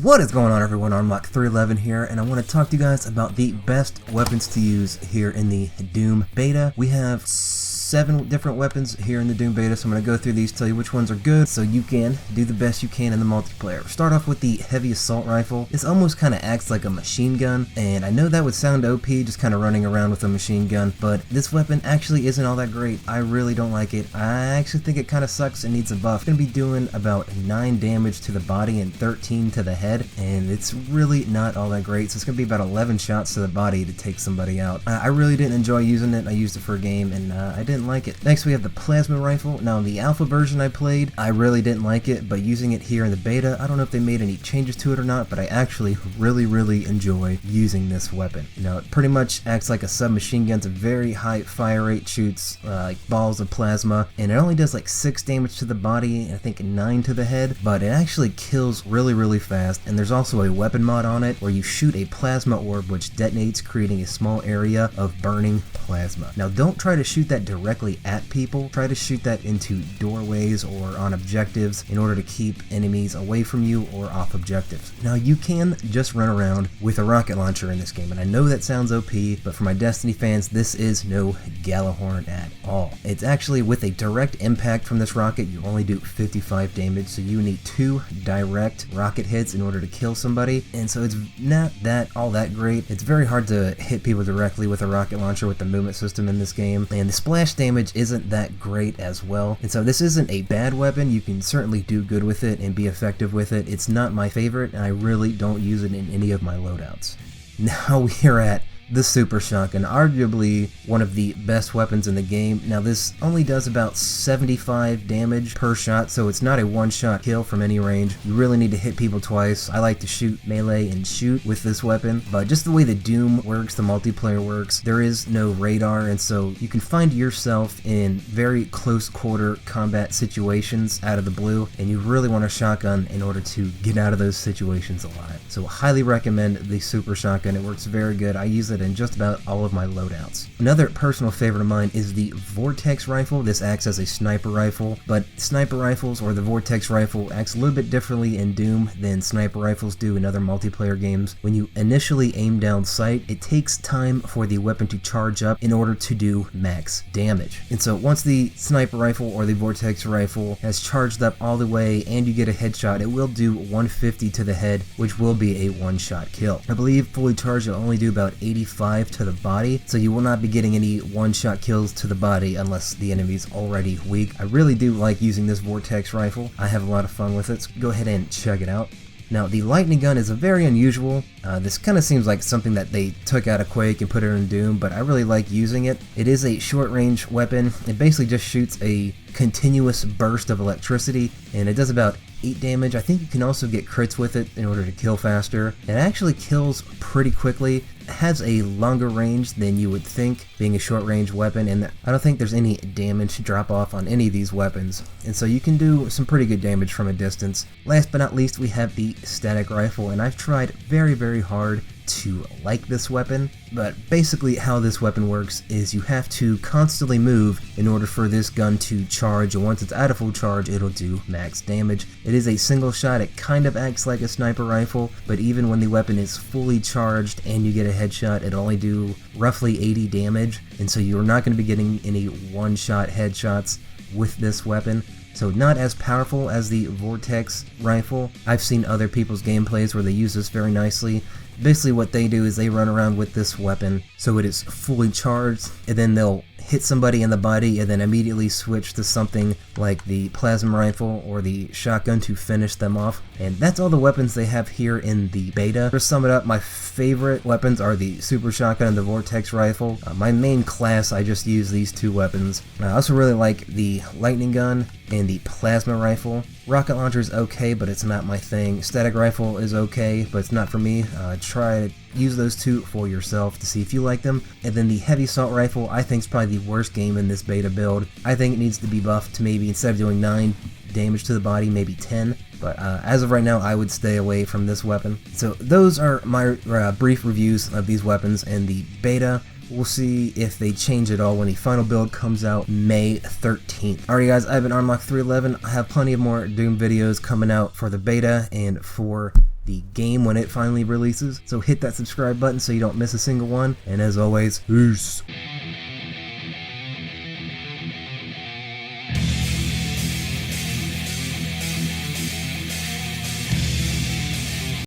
What is going on, everyone? Unlock 311 here, and I want to talk to you guys about the best weapons to use here in the Doom beta. We have 7 different weapons here in the Doom beta, so I'm going to go through these, tell you which ones are good, so you can do the best you can in the multiplayer. Start off with the heavy assault rifle. This almost kind of acts like a machine gun, and I know that would sound OP, just kind of running around with a machine gun, but this weapon actually isn't all that great. I really don't like it. I actually think it kind of sucks and needs a buff. It's going to be doing about 9 damage to the body and 13 to the head, and it's really not all that great, so it's going to be about 11 shots to the body to take somebody out. I really didn't enjoy using it. I used it for a game, and I didn't like it. Next we have the plasma rifle. Now the alpha version I played, I really didn't like it, but using it here in the beta, I don't know if they made any changes to it or not, but I actually really enjoy using this weapon. You know, it pretty much acts like a submachine gun. It's a very high fire rate, shoots like balls of plasma, and it only does like 6 damage to the body and I think 9 to the head, but it actually kills really fast. And there's also a weapon mod on it where you shoot a plasma orb which detonates, creating a small area of burning plasma. Now don't try to shoot that directly at people. Try to shoot that into doorways or on objectives in order to keep enemies away from you or off objectives. Now you can just run around with a rocket launcher in this game, and I know that sounds OP, but for my Destiny fans, this is no Gallahorn at all. It's actually, with a direct impact from this rocket, you only do 55 damage, so you need 2 direct rocket hits in order to kill somebody, and so it's not all that great. It's very hard to hit people directly with a rocket launcher with the movement system in this game, and the splash damage isn't that great as well. And so this isn't a bad weapon. You can certainly do good with it and be effective with it. It's not my favorite, and I really don't use it in any of my loadouts. Now we're at the super shotgun, arguably one of the best weapons in the game. Now this only does about 75 damage per shot, so it's not a one-shot kill from any range. You really need to hit people twice. I like to shoot melee and shoot with this weapon, but just the way the Doom works, the multiplayer works, there is no radar, and so you can find yourself in very close quarter combat situations out of the blue, and you really want a shotgun in order to get out of those situations alive. So highly recommend the super shotgun. It works very good. I use it in just about all of my loadouts. Another personal favorite of mine is the Vortex rifle. This acts as a sniper rifle, but sniper rifles, or the Vortex rifle, acts a little bit differently in Doom than sniper rifles do in other multiplayer games. When you initially aim down sight, it takes time for the weapon to charge up in order to do max damage. And so once the sniper rifle or the Vortex rifle has charged up all the way and you get a headshot, it will do 150 to the head, which will be a one-shot kill. I believe fully charged will only do about 85 to the body, so you will not be getting any one-shot kills to the body unless the enemy's already weak. I really do like using this Vortex rifle. I have a lot of fun with it, so go ahead and check it out. Now the lightning gun is a very unusual. This kind of seems like something that they took out of Quake and put it in Doom, but I really like using it. It is a short-range weapon. It basically just shoots a continuous burst of electricity, and it does about 8 damage. I think you can also get crits with it in order to kill faster. It actually kills pretty quickly. It has a longer range than you would think, being a short-range weapon, and I don't think there's any damage drop off on any of these weapons, and so you can do some pretty good damage from a distance. Last but not least, we have the static rifle, and I've tried very hard to like this weapon, but basically how this weapon works is you have to constantly move in order for this gun to charge, and once it's out of full charge, it'll do max damage. It is a single shot. It kind of acts like a sniper rifle, but even when the weapon is fully charged and you get a headshot, it'll only do roughly 80 damage, and so you're not going to be getting any one-shot headshots with this weapon. So not as powerful as the Vortex rifle. I've seen other people's gameplays where they use this very nicely. Basically what they do is they run around with this weapon so it is fully charged, and then they'll hit somebody in the body and then immediately switch to something like the plasma rifle or the shotgun to finish them off. And that's all the weapons they have here in the beta. To sum it up, my favorite weapons are the super shotgun and the Vortex rifle. My main class, I just use these 2 weapons. I also really like the lightning gun and the plasma rifle. Rocket launcher is okay, but it's not my thing. Static rifle is okay, but it's not for me. Try to use those 2 for yourself to see if you like them. And then the heavy assault rifle, I think, is probably the worst game in this beta build. I think it needs to be buffed to maybe, instead of doing 9 damage to the body, maybe 10. But as of right now, I would stay away from this weapon. So those are my brief reviews of these weapons and the beta. We'll see if they change it all when the final build comes out May 13th. Alright guys, I've been Unlock 311. I have plenty of more Doom videos coming out for the beta and for the game when it finally releases. So hit that subscribe button so you don't miss a single one. And as always, peace.